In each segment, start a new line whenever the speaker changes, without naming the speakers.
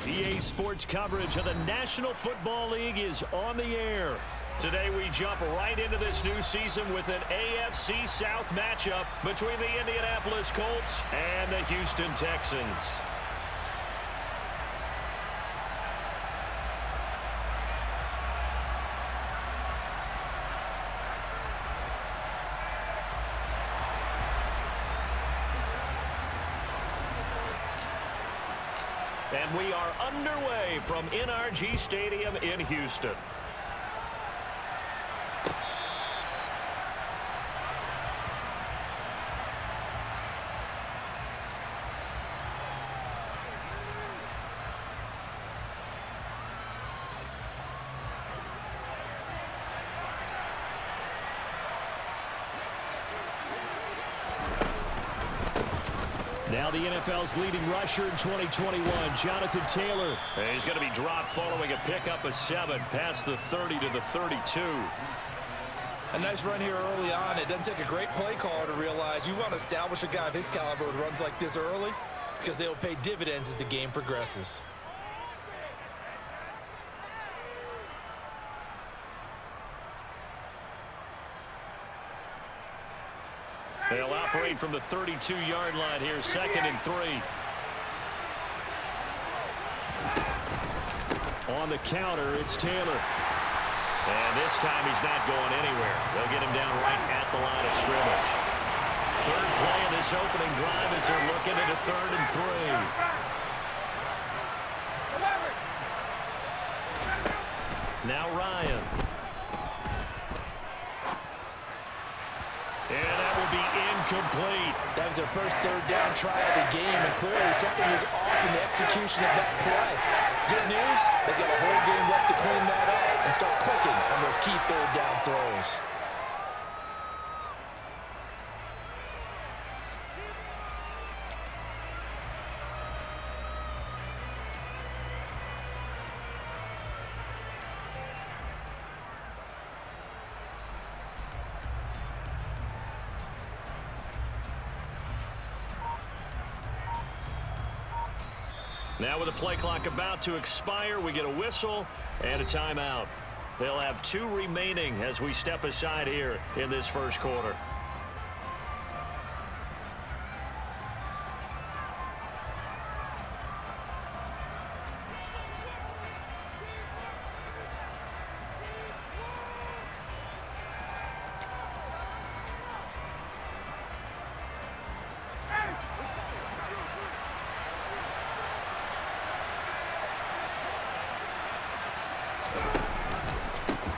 EA Sports coverage of the National Football League is on the air. Today we jump right into this new season with an AFC South matchup between the Indianapolis Colts and the Houston Texans. And we are underway from NRG Stadium in Houston. Now the NFL's leading rusher in 2021, Jonathan Taylor. He's going to be dropped following a pickup of 7 past the 30 to the 32.
A nice run here early on. It doesn't take a great play caller to realize you want to establish a guy of his caliber with runs like this early because they'll pay dividends as the game progresses.
They'll operate from the 32-yard line here, 2nd and 3. On the counter, it's Taylor. And this time he's not going anywhere. They'll get him down right at the line of scrimmage. Third play of this opening drive as they're looking at a 3rd and 3. Now Ryan. And that will be incomplete.
That was their first 3rd down try of the game, and clearly something was off in the execution of that play. Good news, they got a whole game left to clean that up and start clicking on those key 3rd down throws.
Now with the play clock about to expire, we get a whistle and a timeout. They'll have 2 remaining as we step aside here in this first quarter.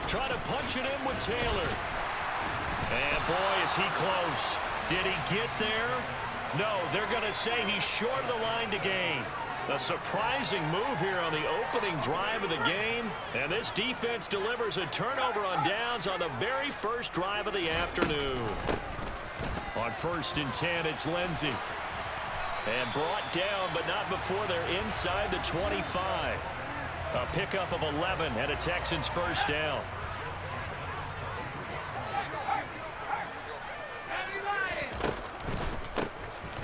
Try to punch it in with Taylor. And boy, is he close. Did he get there? No, they're going to say he's short of the line to gain. A surprising move here on the opening drive of the game. And this defense delivers a turnover on downs on the very first drive of the afternoon. On 1st and 10, it's Lindsey. And brought down, but not before they're inside the 25. A pickup of 11 and a Texans first down.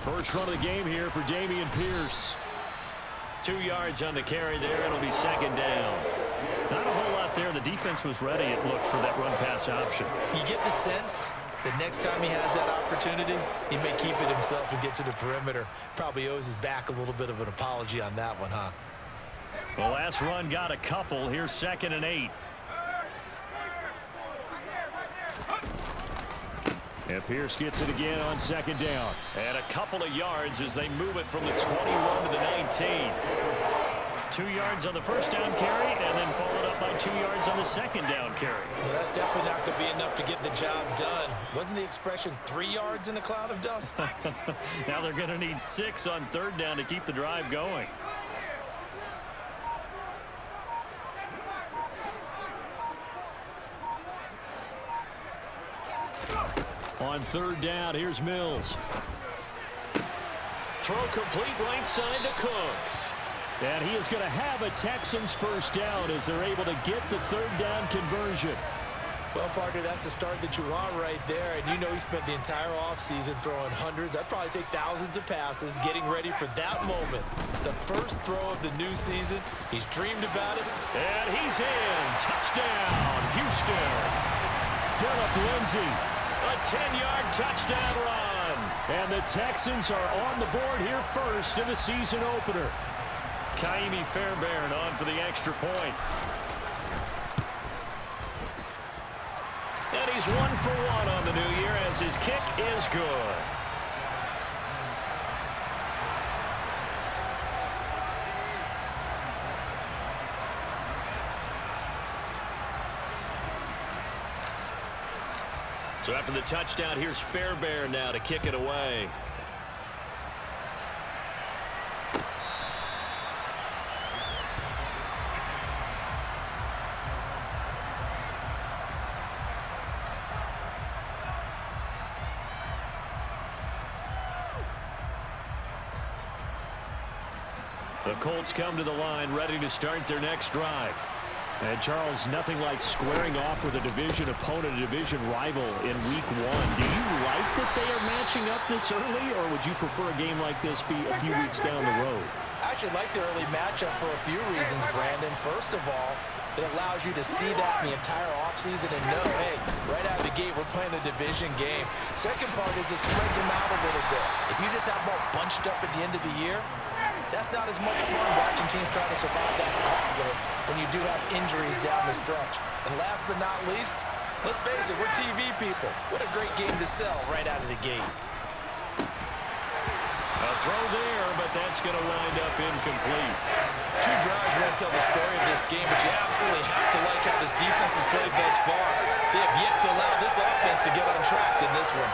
First run of the game here for Dameon Pierce. 2 yards on the carry there. It'll be 2nd down. Not a whole lot there. The defense was ready, it looked, for that run-pass option.
You get the sense that next time he has that opportunity, he may keep it himself and get to the perimeter. Probably owes his back a little bit of an apology on that one, huh?
The last run got a couple. Here's 2nd and 8. And Pierce gets it again on 2nd down. And a couple of yards as they move it from the 21 to the 19. 2 yards on the first down carry, and then followed up by 2 yards on the 2nd down carry.
Well, that's definitely not going to be enough to get the job done. Wasn't the expression 3 yards in a cloud of dust?
Now they're going to need 6 on 3rd down to keep the drive going. On 3rd down, here's Mills. Throw complete right side to Cooks. And he is going to have a Texans first down as they're able to get the 3rd down conversion.
Well, partner, that's the start that you want right there. And you know he spent the entire offseason throwing hundreds, I'd probably say thousands of passes, getting ready for that moment. The first throw of the new season. He's dreamed about it.
And he's in. Touchdown, Houston. Phillip Lindsay, a 10-yard touchdown run. And the Texans are on the board here first in the season opener. Kaimi Fairbairn on for the extra point. And he's 1 for 1 on the new year as his kick is good. So after the touchdown, here's Fairbairn now to kick it away. The Colts come to the line, ready to start their next drive. And, Charles, nothing like squaring off with a division opponent, a division rival in Week 1. Do you like that they are matching up this early, or would you prefer a game like this be a few weeks down the road?
I actually like the early matchup for a few reasons, Brandon. First of all, it allows you to see that the entire offseason and know, hey, right out of the gate, we're playing a division game. Second part is it spreads them out a little bit. If you just have them all bunched up at the end of the year, that's not as much fun watching teams try to survive that gauntlet when you do have injuries down the stretch. And last but not least, let's face it, we're TV people. What a great game to sell right out of the gate.
A throw there, but that's going to wind up incomplete.
2 drives won't tell the story of this game, but you absolutely have to like how this defense has played thus far. They have yet to allow this offense to get untracked in this one.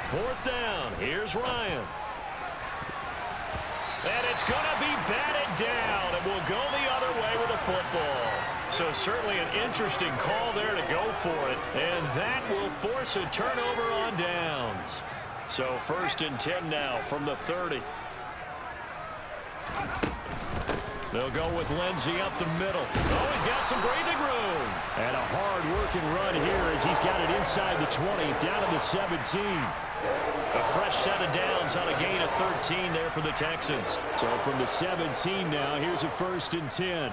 Fourth down. Here's Ryan. And it's going to be batted down, and we'll go the other way with the football. So certainly an interesting call there to go for it, and that will force a turnover on downs. So 1st and 10 now from the 30. They'll go with Lindsay up the middle. Oh, he's got some breathing room. And a hard-working run here as he's got it inside the 20, down to the 17. A fresh set of downs on a gain of 13 there for the Texans. So from the 17 now, here's a 1st and 10.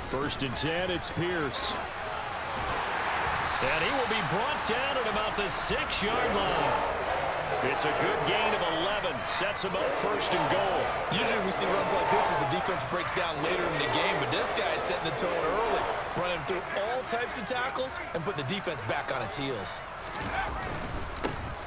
1st and 10, it's Pierce. And he will be brought down at about the 6-yard line. It's a good gain of 11. Sets him up 1st and goal.
Usually we see runs like this as the defense breaks down later in the game, but this guy is setting the tone early, running through all types of tackles and putting the defense back on its heels.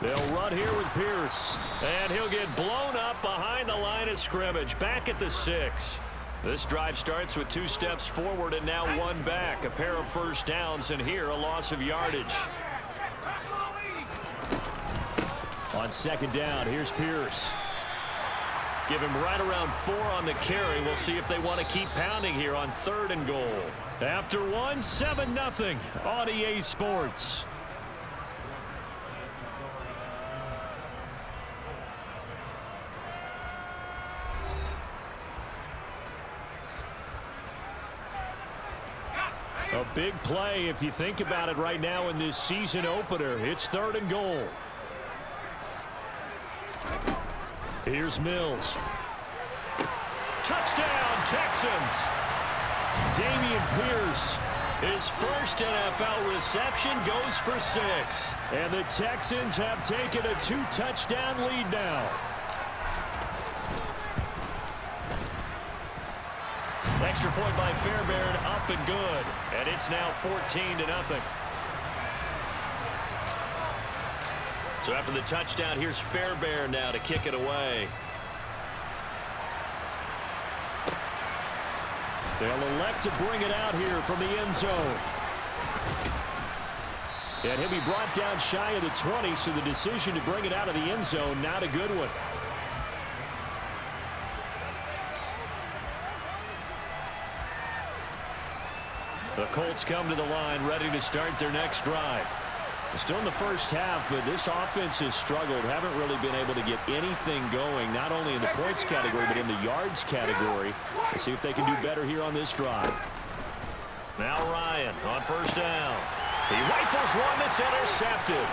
They'll run here with Pierce, and he'll get blown up behind the line of scrimmage, back at the 6. This drive starts with 2 steps forward and now 1 back. A pair of first downs, and here a loss of yardage. On 2nd down, here's Pierce. Give him right around 4 on the carry. We'll see if they want to keep pounding here on 3rd and goal. After 1, 7-0 on EA Sports. A big play if you think about it right now in this season opener. It's 3rd and goal. Here's Mills. Touchdown, Texans. Dameon Pierce, his first NFL reception, goes for 6. And the Texans have taken a 2-touchdown lead now. Extra point by Fairbairn, up and good. And it's now 14-0. So after the touchdown, here's Fairbairn now to kick it away. They'll elect to bring it out here from the end zone. And he'll be brought down shy of the 20, so the decision to bring it out of the end zone, not a good one. The Colts come to the line, ready to start their next drive. Still in the first half, but this offense has struggled. Haven't really been able to get anything going, not only in the points category, but in the yards category. Let's see if they can do better here on this drive. Now Ryan on first down. He rifles one that's intercepted.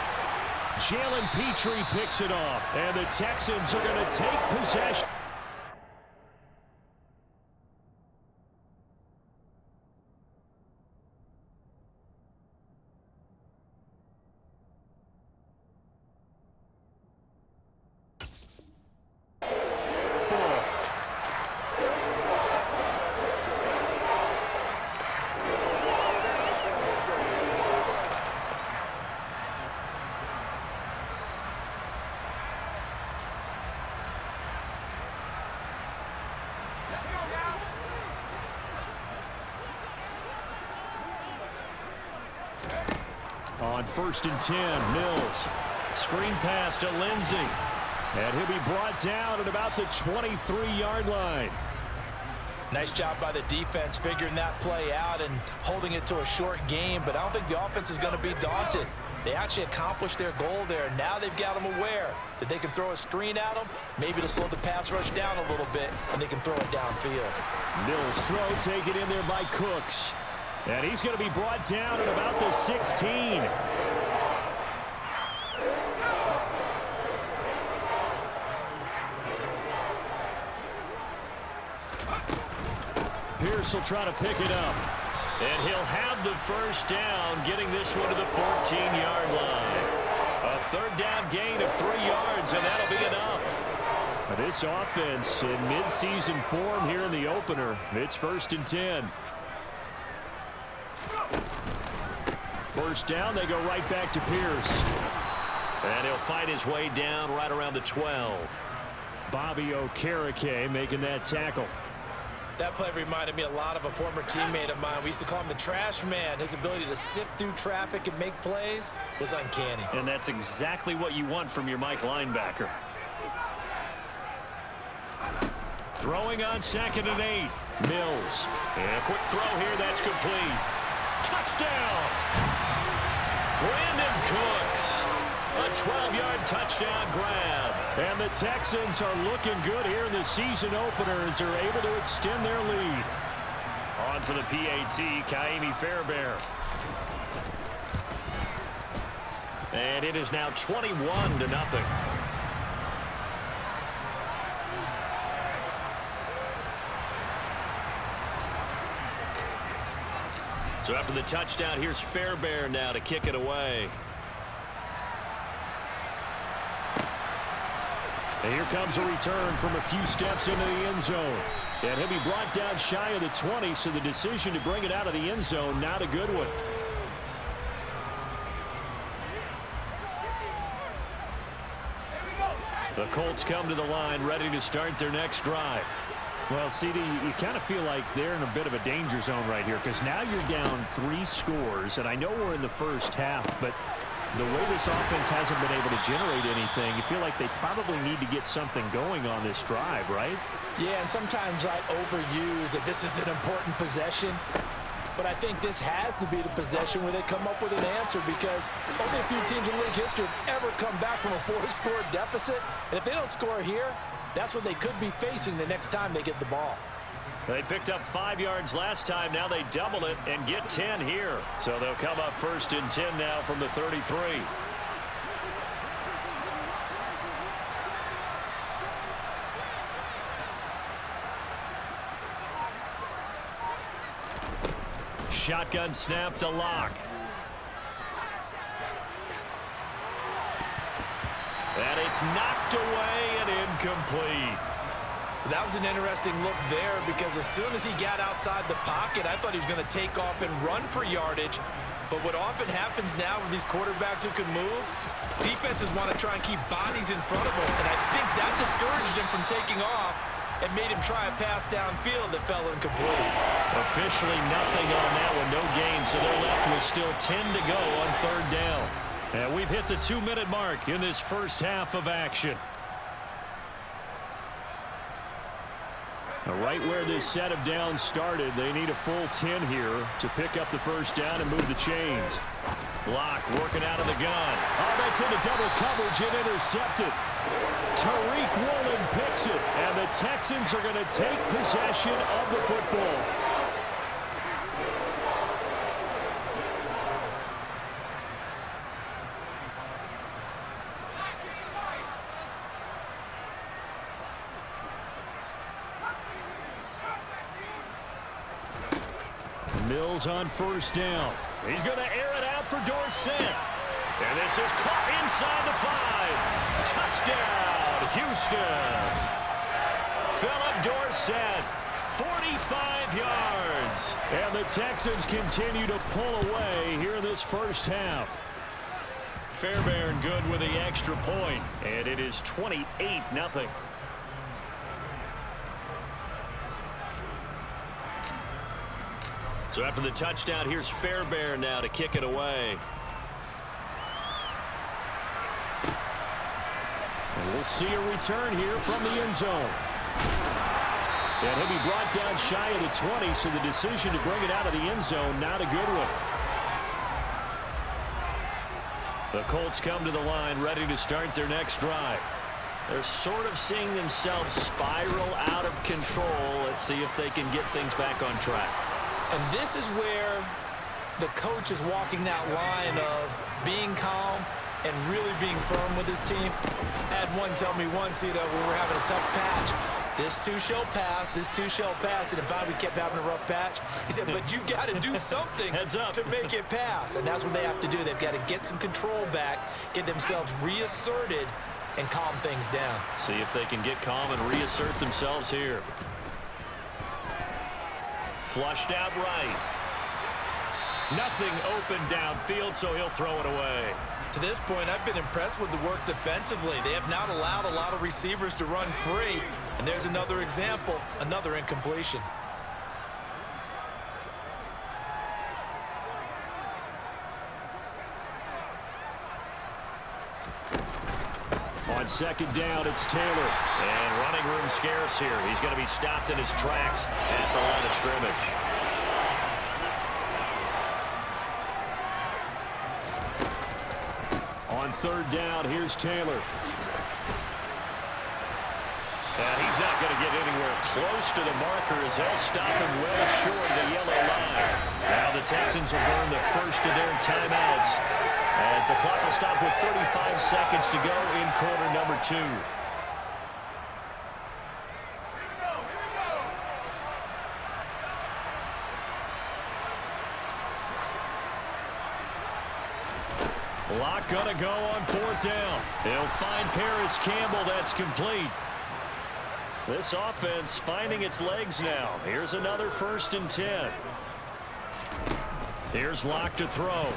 Jalen Petrie picks it off, and the Texans are going to take possession. On 1st and 10, Mills. Screen pass to Lindsey. And he'll be brought down at about the 23-yard line.
Nice job by the defense figuring that play out and holding it to a short game, but I don't think the offense is going to be daunted. They actually accomplished their goal there. Now they've got them aware that they can throw a screen at them, maybe to slow the pass rush down a little bit, and they can throw it downfield.
Mills throw taken in there by Cooks. And he's going to be brought down at about the 16. Pierce will try to pick it up. And he'll have the first down, getting this one to the 14-yard line. A third down gain of 3 yards, and that'll be enough. This offense in mid-season form here in the opener. It's 1st and 10. First down, they go right back to Pierce. And he'll fight his way down right around the 12. Bobby Okereke making that tackle.
That play reminded me a lot of a former teammate of mine. We used to call him the trash man. His ability to sift through traffic and make plays was uncanny.
And that's exactly what you want from your Mike linebacker. Throwing on 2nd and 8. Mills. And a quick throw here, that's complete. Touchdown! Brandon Cooks. A 12-yard touchdown grab. And the Texans are looking good here in the season opener as they're able to extend their lead. On for the PAT, Kaimi Fairbairn. And it is now 21-0. So after the touchdown, here's Fairbairn now to kick it away. And here comes a return from a few steps into the end zone. And he'll be brought down shy of the 20, so the decision to bring it out of the end zone, not a good one. The Colts come to the line, ready to start their next drive. Well, CD, you kind of feel like they're in a bit of a danger zone right here because now you're down 3 scores, and I know we're in the first half, but the way this offense hasn't been able to generate anything, you feel like they probably need to get something going on this drive, right?
Yeah, and sometimes I overuse that this is an important possession, but I think this has to be the possession where they come up with an answer because only a few teams in league history have ever come back from a 4-score deficit, and if they don't score here, that's what they could be facing the next time they get the ball.
They picked up 5 yards last time. Now they double it and get 10 here. So they'll come up 1st and 10 now from the 33. Shotgun snap to Locke. And it's knocked away and incomplete.
That was an interesting look there because as soon as he got outside the pocket, I thought he was going to take off and run for yardage. But what often happens now with these quarterbacks who can move, defenses want to try and keep bodies in front of them. And I think that discouraged him from taking off and made him try a pass downfield that fell incomplete.
Officially nothing on that one, no gain, so they're left with still 10 to go on third down. And we've hit the 2-minute mark in this first half of action. Right where this set of downs started, they need a full 10 here to pick up the first down and move the chains. Block working out of the gun. Oh, that's into double coverage and intercepted. Tariq Woolen picks it, and the Texans are going to take possession of the football. Mills on first down. He's going to air it out for Dorsett. And this is caught inside the 5. Touchdown, Houston. Philip Dorsett, 45 yards. And the Texans continue to pull away here in this first half. Fairbairn good with the extra point, and it is 28-0. So after the touchdown, here's Fairbairn now to kick it away. And we'll see a return here from the end zone. And he'll be brought down shy of the 20, so the decision to bring it out of the end zone, not a good one. The Colts come to the line, ready to start their next drive. They're sort of seeing themselves spiral out of control. Let's see if they can get things back on track.
And this is where the coach is walking that line of being calm and really being firm with his team. I had one tell me once, we were having a tough patch. This too shall pass, this too shall pass. And in fact, we kept having a rough patch. He said, but you got to do something to make it pass. And that's what they have to do. They've got to get some control back, get themselves reasserted, and calm things down.
See if they can get calm and reassert themselves here. Flushed out right. Nothing open downfield, so he'll throw it away.
To this point, I've been impressed with the work defensively. They have not allowed a lot of receivers to run free. And there's another example, another incompletion.
On second down, it's Taylor. And running room scarce here. He's going to be stopped in his tracks at the line of scrimmage. On third down, here's Taylor. And he's not going to get anywhere close to the marker as they'll stop him well short of the yellow line. Now the Texans will burn the first of their timeouts as the clock will stop with 35 seconds to go in quarter number 2. Lock gonna go on fourth down. They'll find Paris Campbell. That's complete. This offense finding its legs now. Here's another 1st and 10. Here's Lock to throw.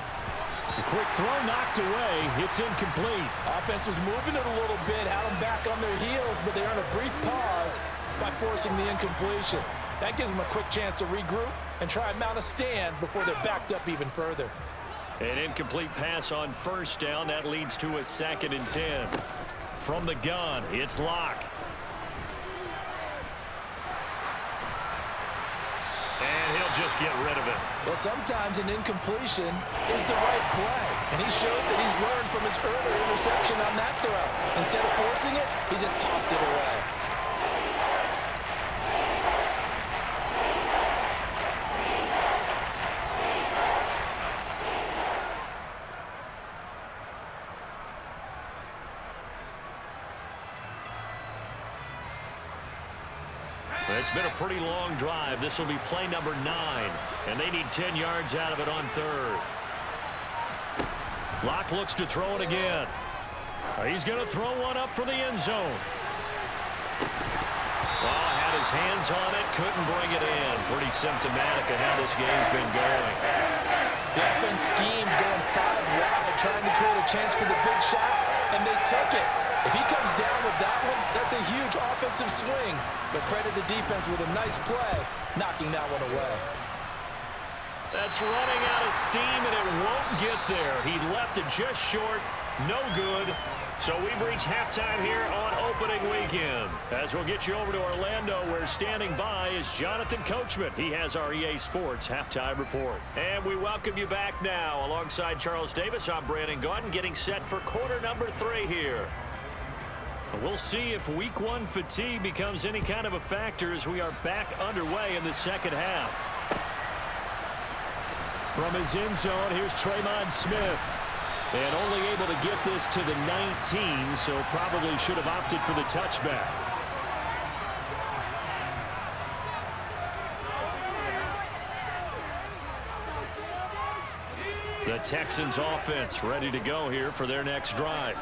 A quick throw knocked away. It's incomplete.
Offense was moving it a little bit, had them back on their heels, but they earned a brief pause by forcing the incompletion. That gives them a quick chance to regroup and try and mount a stand before they're backed up even further.
An incomplete pass on first down. That leads to a 2nd and 10. From the gun, it's Lock. And he'll just get rid of it.
Well, sometimes an incompletion is the right play. And he showed that he's learned from his earlier interception on that throw. Instead of forcing it, he just tossed it away.
It's been a pretty long drive. This will be play number 9, and they need 10 yards out of it on third. Lock looks to throw it again. He's going to throw one up for the end zone. Well, had his hands on it, couldn't bring it in. Pretty symptomatic of how this game's been going.
The offense schemed going 5 wide, trying to create a chance for the big shot, and they took it. If he comes down with that one, that's a huge offensive swing. But credit the defense with a nice play, knocking that one away.
That's running out of steam, and it won't get there. He left it just short. No good. So we've reached halftime here on opening weekend. As we'll get you over to Orlando, where standing by is Jonathan Coachman. He has our EA Sports halftime report. And we welcome you back now. Alongside Charles Davis, I'm Brandon Gaudin, getting set for quarter number 3 here. We'll see if week 1 fatigue becomes any kind of a factor as we are back underway in the second half. From his end zone, here's Traymon Smith. And only able to get this to the 19, so probably should have opted for the touchback. The Texans offense ready to go here for their next drive.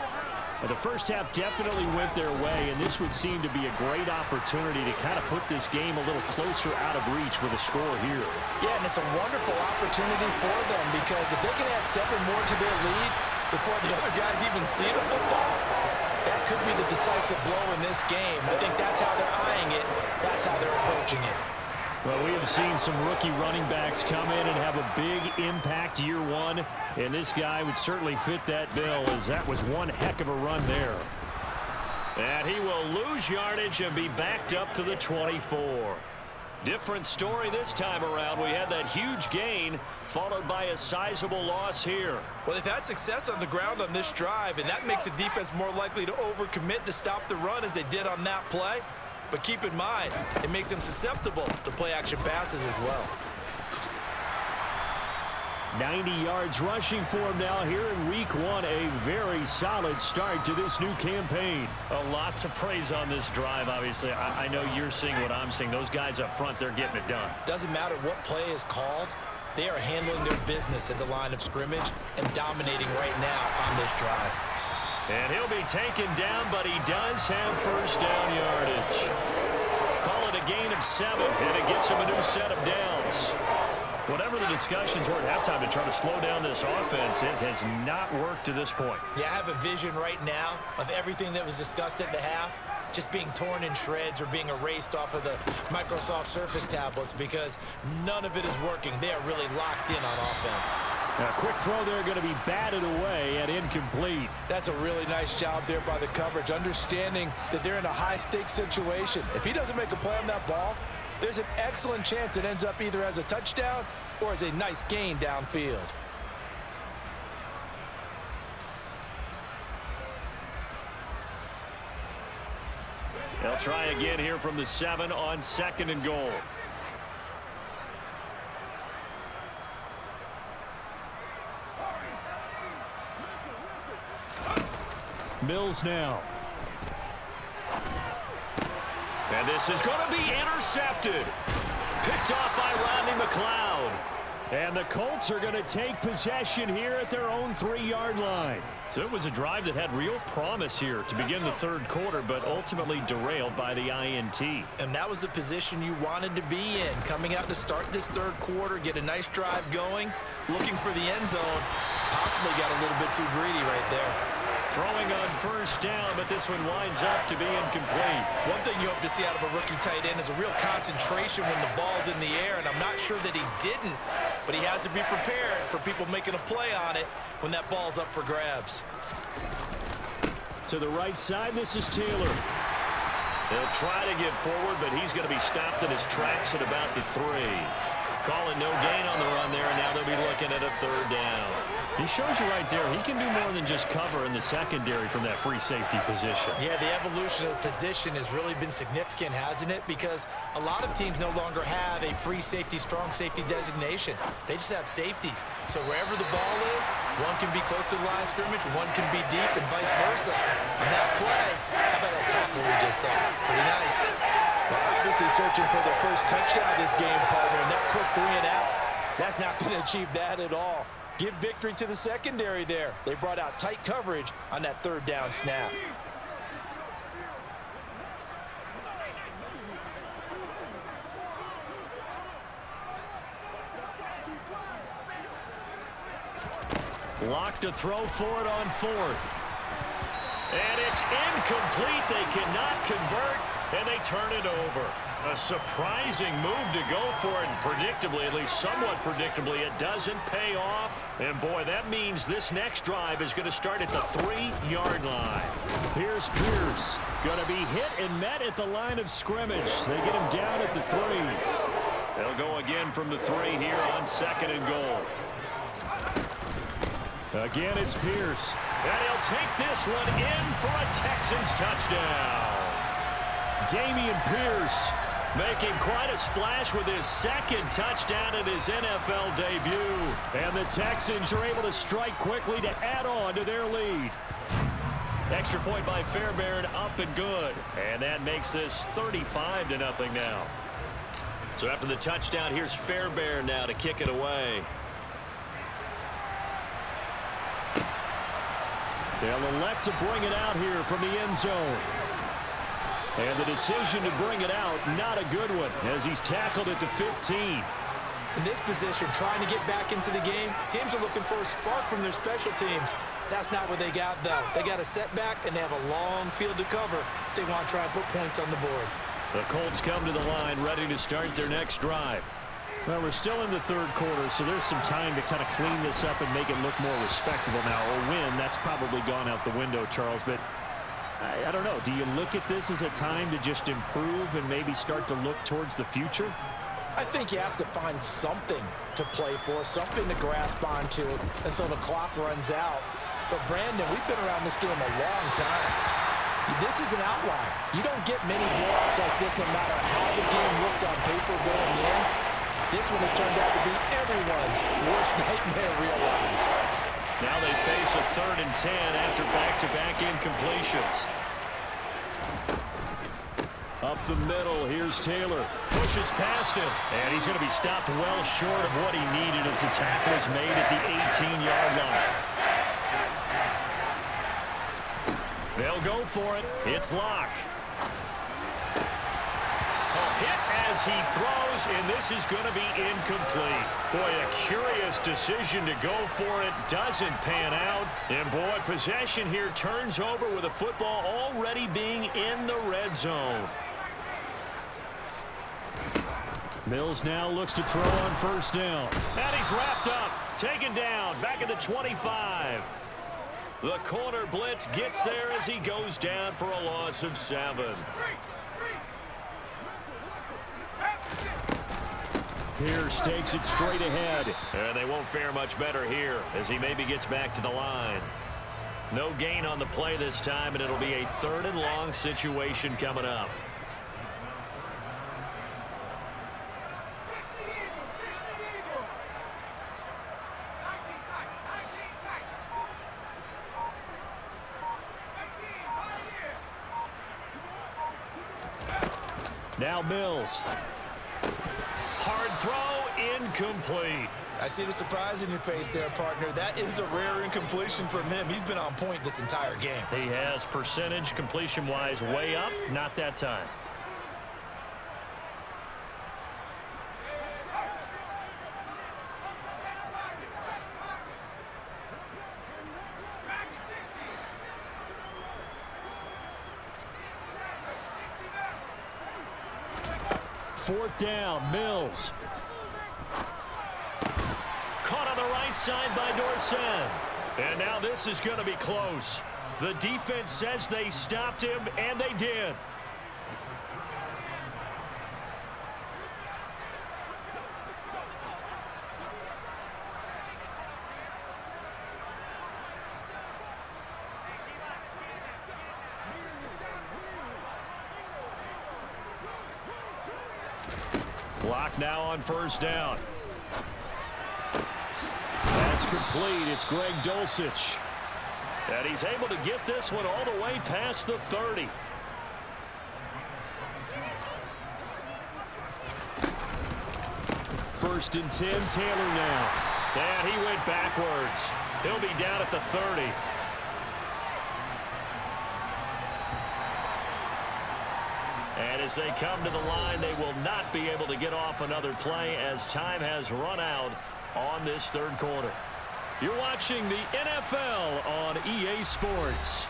The first half definitely went their way, and this would seem to be a great opportunity to kind of put this game a little closer out of reach with a score here.
Yeah, and it's a wonderful opportunity for them because if they can add 7 more to their lead before the other guys even see the football, that could be the decisive blow in this game. I think that's how they're eyeing it. That's how they're approaching it.
Well, we have seen some rookie running backs come in and have a big impact year 1, and this guy would certainly fit that bill, as that was one heck of a run there. And he will lose yardage and be backed up to the 24. Different story this time around. We had that huge gain followed by a sizable loss here.
Well, they've had success on the ground on this drive, and that makes the defense more likely to overcommit to stop the run as they did on that play. But keep in mind, it makes them susceptible to play-action passes as well.
90 yards rushing for him now here in week 1. A very solid start to this new campaign. A lot to praise on this drive, obviously. I know you're seeing what I'm seeing. Those guys up front, they're getting it done.
Doesn't matter what play is called. They are handling their business at the line of scrimmage and dominating right now on this drive.
And he'll be taken down, but he does have first down yardage. Call it a gain of 7, and it gets him a new set of downs. Whatever the discussions were at halftime to try to slow down this offense, it has not worked to this point.
Yeah, I have a vision right now of everything that was discussed at the half just being torn in shreds or being erased off of the Microsoft Surface tablets because none of it is working. They are really locked in on offense.
Now, quick throw there going to be batted away and incomplete.
That's a really nice job there by the coverage, understanding that they're in a high-stakes situation. If he doesn't make a play on that ball, there's an excellent chance it ends up either as a touchdown or as a nice gain downfield.
They'll try again here from the 7 on 2nd and goal. Mills now. And this is going to be intercepted. Picked off by Rodney McLeod. And the Colts are going to take possession here at their own 3-yard line. So it was a drive that had real promise here to begin the 3rd quarter, but ultimately derailed by the INT.
And that was the position you wanted to be in. Coming out to start this 3rd quarter, get a nice drive going, looking for the end zone. Possibly got a little bit too greedy right there.
Throwing on first down, but this one winds up to be incomplete.
One thing you hope to see out of a rookie tight end is a real concentration when the ball's in the air, and I'm not sure that he didn't, but he has to be prepared for people making a play on it when that ball's up for grabs.
To the right side, this is Taylor. They'll try to get forward, but he's going to be stopped in his tracks at about the 3. Calling no gain on the run there, and now they'll be looking at a 3rd down. He shows you right there, he can do more than just cover in the secondary from that free safety position.
Yeah, the evolution of the position has really been significant, hasn't it? Because a lot of teams no longer have a free safety, strong safety designation. They just have safeties. So wherever the ball is, one can be close to the line of scrimmage, one can be deep, and vice versa. On that play, how about that tackle we just saw? Pretty nice. Well, obviously searching for their first touchdown this game, partner, and that quick 3 and out, that's not going to achieve that at all. Give victory to the secondary there. They brought out tight coverage on that 3rd down snap.
Locked to throw for it on 4th. And it's is incomplete. They cannot convert, and they turn it over. A surprising move to go for it, and predictably, at least somewhat predictably, it doesn't pay off. And, boy, that means this next drive is going to start at the 3-yard line. Here's Pierce. Going to be hit and met at the line of scrimmage. They get him down at the 3. They'll go again from the 3 here on 2nd and goal. Again, it's Pierce. And he'll take this one in for a Texans touchdown. Dameon Pierce making quite a splash with his 2nd touchdown in his NFL debut. And the Texans are able to strike quickly to add on to their lead. Extra point by Fairbairn, up and good. And that makes this 35-0 now. So after the touchdown, here's Fairbairn now to kick it away. They'll elect to bring it out here from the end zone. And the decision to bring it out, not a good one, as he's tackled at the 15.
In this position, trying to get back into the game, teams are looking for a spark from their special teams. That's not what they got, though. They got a setback, and they have a long field to cover if they want to try and put points on the board.
The Colts come to the line, ready to start their next drive.
Well, we're still in the 3rd quarter, so there's some time to kind of clean this up and make it look more respectable now. Or win, that's probably gone out the window, Charles. But I don't know. Do you look at this as a time to just improve and maybe start to look towards the future?
I think you have to find something to play for, something to grasp onto until the clock runs out. But, Brandon, we've been around this game a long time. This is an outlier. You don't get many blowouts like this no matter how the game looks on paper going in. This one has turned out to be everyone's worst nightmare realized.
Now they face a 3rd and 10 after back-to-back incompletions. Up the middle, here's Taylor. Pushes past him, and he's going to be stopped well short of what he needed as the tackle is made at the 18-yard line. They'll go for it. It's Locke. A hit as he throws, and this is going to be incomplete. Boy, a curious decision to go for it. Doesn't pan out. And, boy, possession here turns over with the football already being in the red zone. Mills now looks to throw on 1st down. And he's wrapped up. Taken down. Back at the 25. The corner blitz gets there as he goes down for a loss of 7. Pierce takes it straight ahead. And they won't fare much better here as he maybe gets back to the line. No gain on the play this time, and it'll be a 3rd and long situation coming up. Now Mills. Hard throw, incomplete.
I see the surprise in your face there, partner. That is a rare incompletion from him. He's been on point this entire game.
He has percentage completion-wise way up, not that time. Fourth down, Mills. Caught on the right side by Dorsett. And now this is going to be close. The defense says they stopped him, and they did. Block now on 1st down. That's complete. It's Greg Dulcich. And he's able to get this one all the way past the 30. First and 10, Taylor now. And he went backwards. He'll be down at the 30. And as they come to the line, they will not be able to get off another play as time has run out on this 3rd quarter. You're watching the NFL on EA Sports.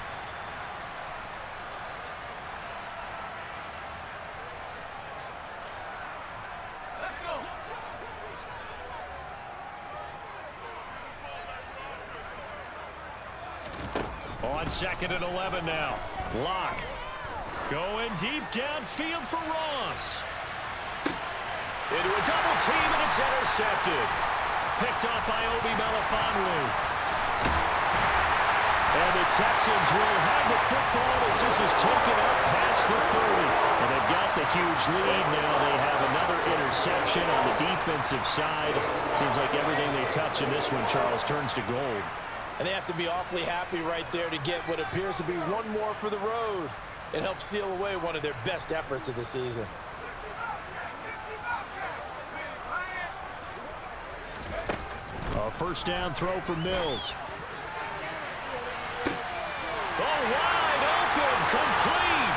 on 2nd and 11 now. Lock. Going deep downfield for Ross. Into a double team, and it's intercepted. Picked up by Obi Melifonwu.
And the Texans will have the football as this is taken up past the 30. And they've got the huge lead. Now they have another interception on the defensive side. Seems like everything they touch in this one, Charles, turns to gold.
And they have to be awfully happy right there to get what appears to be one more for the road. It helps seal away one of their best efforts of the season.
A first down throw for Mills.
Oh, wide open, complete.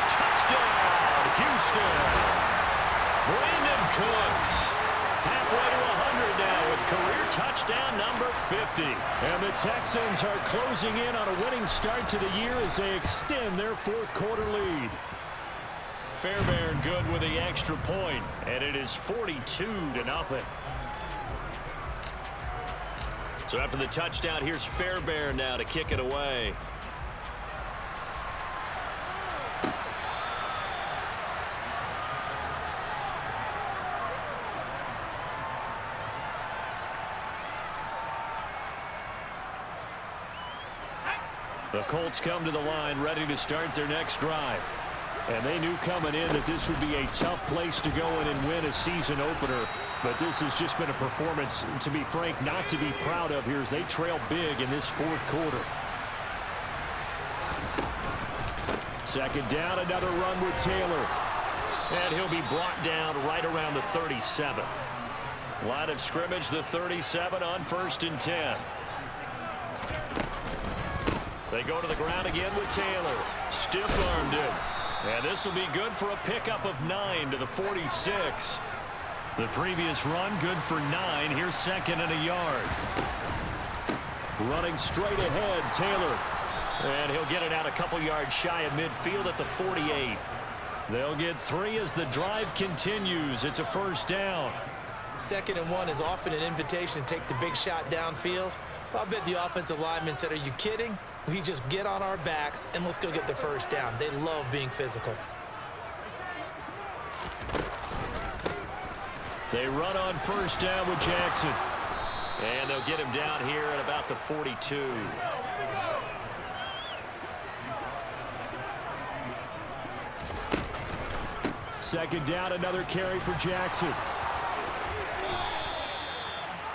Touchdown, Houston. Brandon Cooks. Halfway to 100 now with career touchdown number 50.
And the Texans are closing in on a winning start to the year as they extend their fourth quarter lead.
Fairbairn good with the extra point, and it is 42-0. So after the touchdown, here's Fairbairn now to kick it away. The Colts come to the line ready to start their next drive. And they knew coming in that this would be a tough place to go in and win a season opener. But this has just been a performance, to be frank, not to be proud of here as they trail big in this fourth quarter. Second down, another run with Taylor. And he'll be brought down right around the 37. Line of scrimmage, the 37 on 1st and 10. They go to the ground again with Taylor. Stiff-armed him. And this will be good for a pickup of 9 to the 46. The previous run good for 9. Here's 2nd and a yard. Running straight ahead, Taylor. And he'll get it out a couple yards shy of midfield at the 48. They'll get 3 as the drive continues. It's a first down.
2nd and 1 is often an invitation to take the big shot downfield. I bet the offensive lineman said, "Are you kidding? We just get on our backs and let's go get the first down." They love being physical.
They run on first down with Jackson. And they'll get him down here at about the 42.
Second down, another carry for Jackson.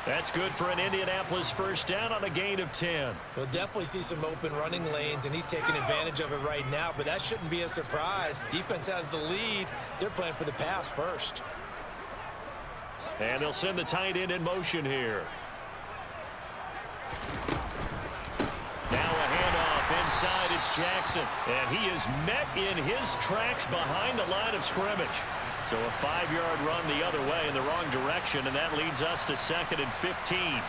That's good for an Indianapolis first down on a gain of 10.
We'll definitely see some open running lanes, and he's taking advantage of it right now, but that shouldn't be a surprise. Defense has the lead. They're playing for the pass first.
And they'll send the tight end in motion here. Now a handoff inside. It's Jackson. And he is met in his tracks behind the line of scrimmage. So a 5-yard run the other way in the wrong direction, and that leads us to 2nd and 15.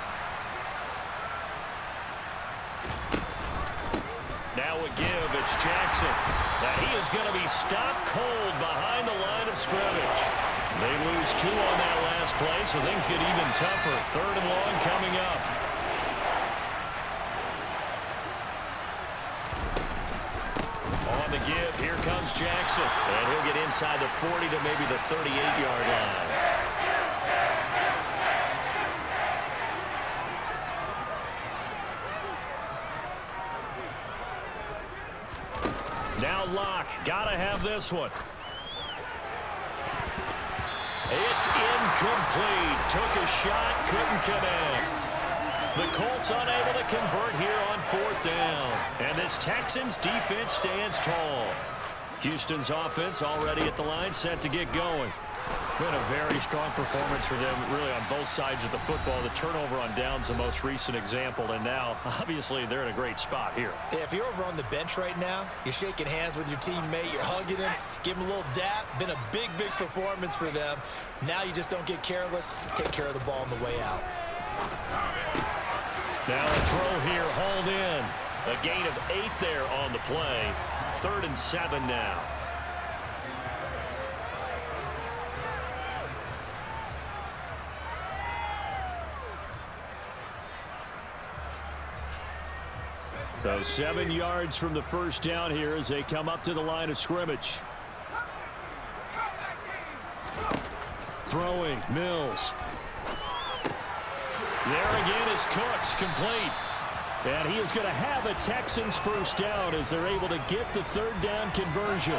Now a give. It's Jackson. Now he is going to be stopped cold behind the line of scrimmage. They lose 2 on that last play, so things get even tougher. 3rd and long coming up. On the give, here comes Jackson. And he'll get inside the 40 to maybe the 38-yard line. Now Locke, gotta have this one. It's incomplete. Took a shot, couldn't connect. The Colts unable to convert here on 4th down. And this Texans defense stands tall. Houston's offense already at the line, set to get going. Been a very strong performance for them, really, on both sides of the football. The turnover on downs the most recent example, and now, obviously, they're in a great spot here.
Yeah, if you're over on the bench right now, you're shaking hands with your teammate, you're hugging him, give him a little dap. Been a big, big performance for them. Now you just don't get careless. Take care of the ball on the way out.
Now a throw here, hauled in. A gain of 8 there on the play. 3rd and 7 now.
So 7 yards from the first down here as they come up to the line of scrimmage. Throwing, Mills.
There again is Cooks, complete.
And he is going to have a Texans first down as they're able to get the third down conversion.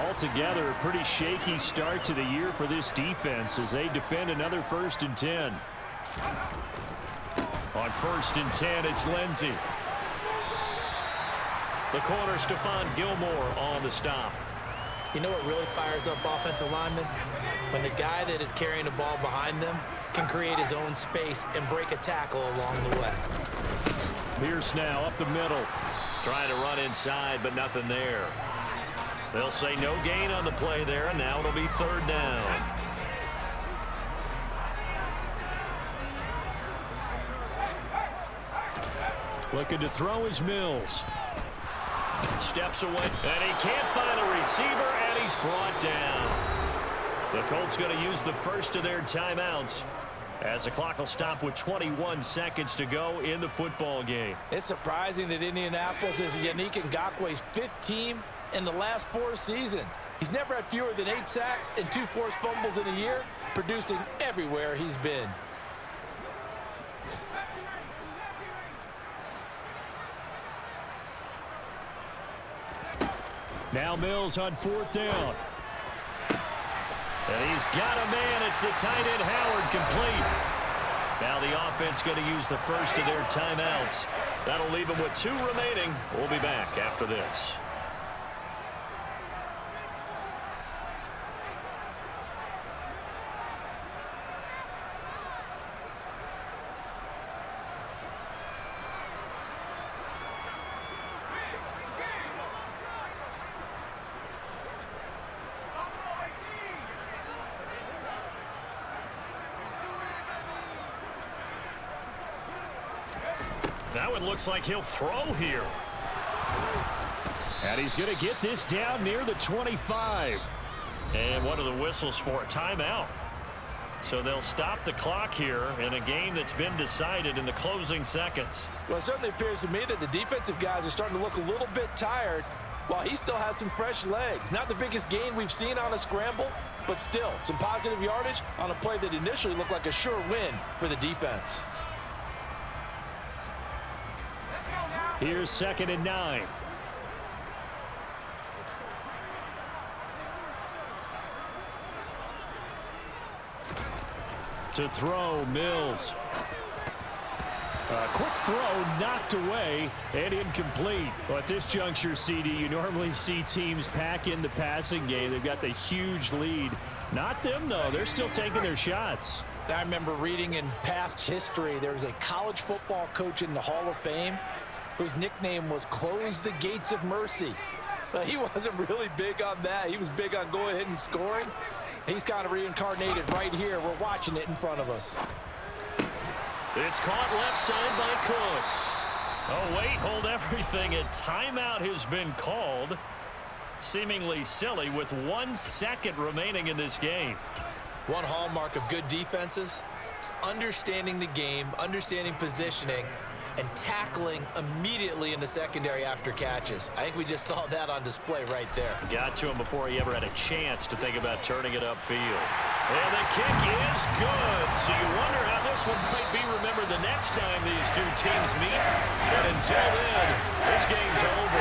Altogether, a pretty shaky start to the year for this defense as they defend another 1st and 10.
On 1st and 10, it's Lindsey. The corner, Stephon Gilmore, on the stop.
You know what really fires up offensive linemen? When the guy that is carrying the ball behind them can create his own space and break a tackle along the way.
Pierce now up the middle.
Trying to run inside, but nothing there. They'll say no gain on the play there, and now it'll be 3rd down.
Looking to throw is Mills.
Steps away, and he can't find a receiver, and he's brought down. The Colts going to use the first of their timeouts as the clock will stop with 21 seconds to go in the football game.
It's surprising that Indianapolis is Yannick Ngakoue's 5th team in the last 4 seasons. He's never had fewer than 8 sacks and 2 forced fumbles in a year, producing everywhere he's been.
Now Mills on 4th down.
And he's got a man. It's the tight end Howard, complete. Now the offense going to use the first of their timeouts. That'll leave them with 2 remaining. We'll be back after this. Now it looks like he'll throw here.
And he's going to get this down near the 25.
And what are the whistles for? Timeout. So they'll stop the clock here in a game that's been decided in the closing seconds.
Well, it certainly appears to me that the defensive guys are starting to look a little bit tired while he still has some fresh legs. Not the biggest gain we've seen on a scramble, but still some positive yardage on a play that initially looked like a sure win for the defense.
Here's 2nd and 9. To throw, Mills. A quick throw knocked away and incomplete. Well, at this juncture, CD, you normally see teams pack in the passing game. They've got the huge lead. Not them, though. They're still taking their shots.
I remember reading in past history, there was a college football coach in the Hall of Fame whose nickname was Close the Gates of Mercy. But he wasn't really big on that. He was big on going ahead and scoring. He's kind of reincarnated right here. We're watching it in front of us.
It's caught left side by Cooks. Oh, wait, hold everything. A timeout has been called. Seemingly silly with 1 second remaining in this game.
One hallmark of good defenses is understanding the game, understanding positioning, and tackling immediately in the secondary after catches. I think we just saw that on display right there.
Got to him before he ever had a chance to think about turning it upfield. And the kick is good. So you wonder how this one might be remembered the next time these two teams meet. But until then, this game's over.